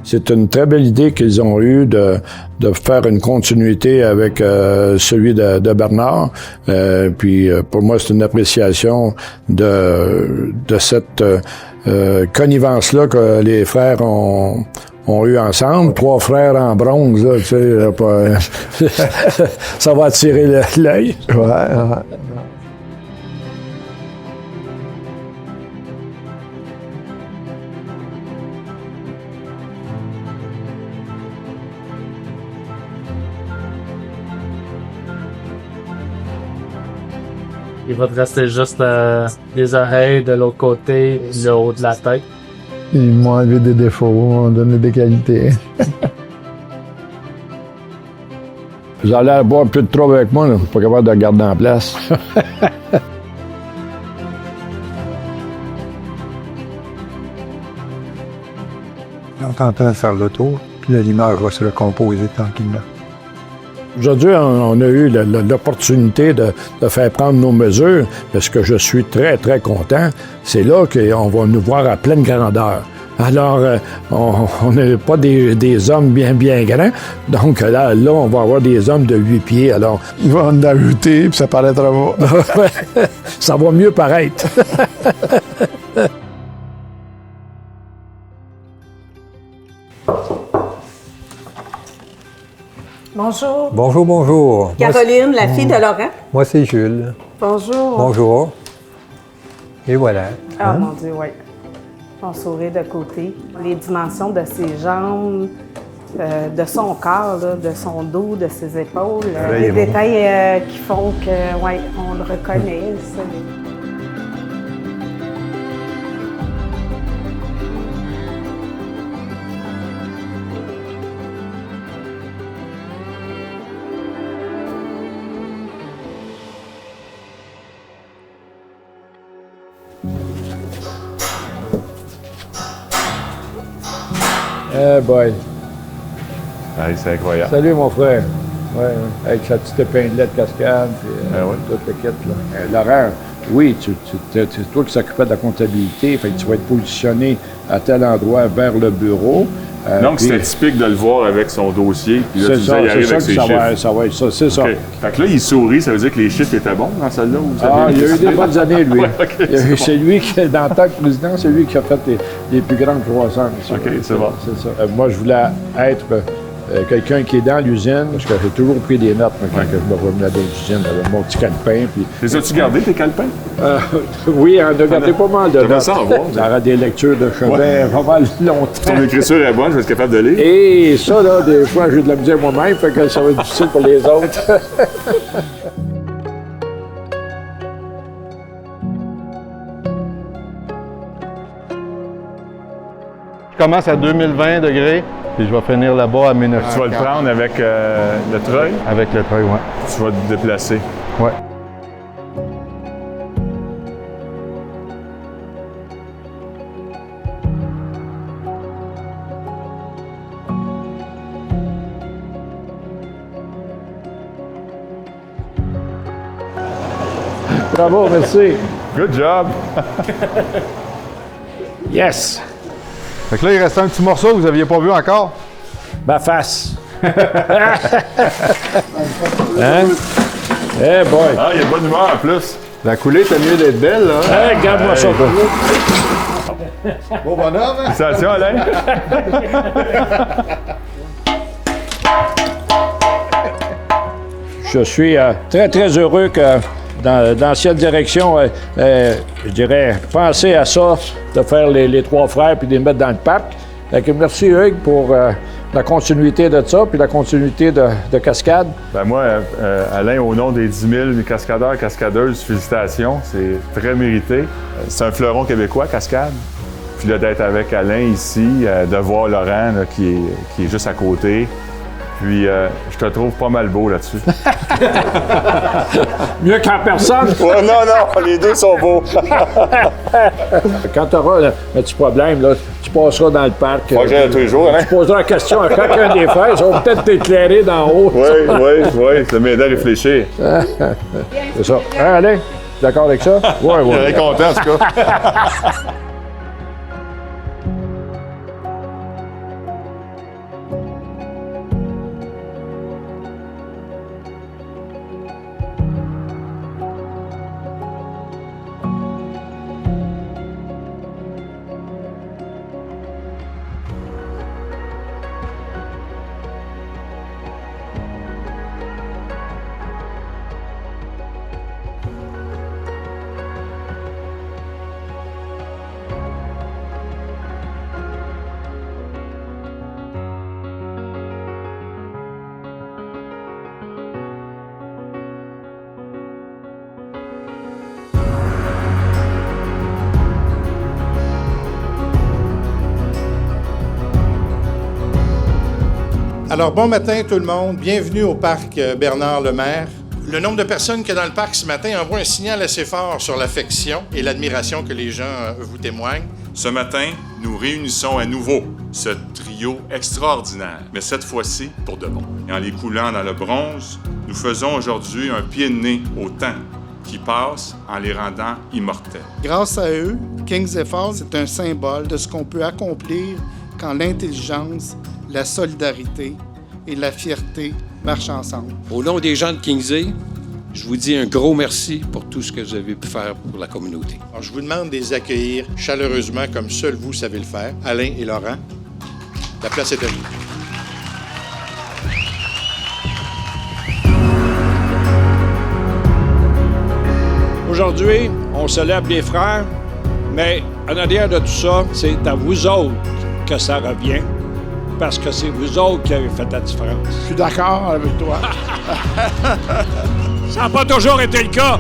c'est une très belle idée qu'ils ont eue de faire une continuité avec celui de Bernard. Puis pour moi, c'est une appréciation de cette connivence-là que les frères ont eu ensemble. 3 frères en bronze, là, tu sais, ça va attirer l'œil. Ouais. Il va te rester juste les oreilles de l'autre côté, le haut de la tête. Ils m'ont enlevé des défauts, m'ont donné des qualités. Vous allez avoir plus de trouble avec moi, là. Je suis pas capable de le garder en place. On est en train de faire le tour, puis l'image va se recomposer tranquillement. Aujourd'hui, on a eu l'opportunité de faire prendre nos mesures, parce que je suis très, très content. C'est là qu'on va nous voir à pleine grandeur. Alors, on n'est pas des hommes bien grands, donc là, on va avoir des hommes de 8 pieds, alors... Il va en ajouter, puis ça paraîtra pas. Ça va mieux paraître. Bonjour. Bonjour, bonjour. Caroline, la fille de Laurent. Moi, c'est Jules. Bonjour. Bonjour. Et voilà. Ah, mon Dieu, oui. Son sourire de côté. Les dimensions de ses jambes, de son corps, là, de son dos, de ses épaules. Les détails qui font que, oui, on le reconnaît. Ça. Eh boy. Hey, c'est incroyable. Salut, mon frère. Ouais, avec sa petite épinglette cascade, puis toute le kit, là. Laurent, oui, c'est toi qui s'occupais de la comptabilité, fait que tu vas être positionné à tel endroit vers le bureau. Donc, c'était typique de le voir avec son dossier, puis là, tu disais, il arrive avec ses chiffres. Ça va être ça, c'est ça. Fait que là, il sourit, ça veut dire que les chiffres étaient bons dans celle-là? Il a eu des bonnes années, lui. Ouais, c'est lui qui, dans le temps que président, c'est lui qui a fait les plus grandes croissances. OK, c'est bon. C'est ça. Moi, je voulais être quelqu'un qui est dans l'usine, parce que j'ai toujours pris des notes quand je me revenais dans l'usine avec mon petit calepin. Puis... Les as-tu gardé, tes calepins? Oui, on a gardé pas mal de notes. Ça en voir. Ça aura des lectures de chevet pas mal longtemps. Ton écriture est bonne, je vais être capable de lire. Et ça, là, des fois, j'ai de la misère moi-même, fait que ça va être difficile pour les autres. Je commence à 2020 degrés, puis je vais finir là-bas à 1900. Tu vas le prendre avec le treuil? Avec le treuil, oui. Tu vas te déplacer. Oui. Bravo, merci. Good job! Yes! Fait que là, il reste un petit morceau que vous n'aviez pas vu encore. Ma face. Hein? Eh boy! Ah, il y a de bonne humeur en plus. La coulée, t'as mieux d'être belle, là. Hey, regarde-moi ça, toi. Beau bonhomme, hein? Félicitations, Alain. Je suis très, très heureux que dans l'ancienne direction, je dirais, penser à ça, de faire les 3 frères puis de les mettre dans le parc. Fait que merci, Hugues, pour la continuité de ça, puis la continuité de Cascade. Ben moi, Alain, au nom des 10 000 cascadeurs, cascadeuses, félicitations. C'est très mérité. C'est un fleuron québécois, Cascade. Puis là, d'être avec Alain ici, de voir Laurent là, qui est juste à côté. Puis je te trouve pas mal beau là-dessus. Mieux qu'en personne! Ouais, non, les deux sont beaux. Quand tu auras un petit problème, là, tu passeras dans le parc. Moi, j'ai tous les jours, hein? Tu poseras la question à chacun des frères, ça va peut-être t'éclairer d'en haut. Oui, ça m'aide à réfléchir. C'est ça. Hein, Alain? D'accord avec ça? Oui. Je suis content, en tout cas. Alors, bon matin tout le monde. Bienvenue au parc Bernard-Lemaire. Le nombre de personnes qu'il y a dans le parc ce matin envoie un signal assez fort sur l'affection et l'admiration que les gens vous témoignent. Ce matin, nous réunissons à nouveau ce trio extraordinaire, mais cette fois-ci pour de bon. Et en les coulant dans le bronze, nous faisons aujourd'hui un pied de nez au temps qui passe en les rendant immortels. Grâce à eux, Kings Effort, c'est un symbole de ce qu'on peut accomplir quand l'intelligence, la solidarité et la fierté marchent ensemble. Au nom des gens de Kingsey, je vous dis un gros merci pour tout ce que vous avez pu faire pour la communauté. Alors, je vous demande de les accueillir chaleureusement comme seul vous savez le faire, Alain et Laurent. La place est à vous. Aujourd'hui, on célèbre les frères, mais en arrière de tout ça, c'est à vous autres que ça revient, parce que c'est vous autres qui avez fait la différence. Je suis d'accord avec toi. Ça n'a pas toujours été le cas.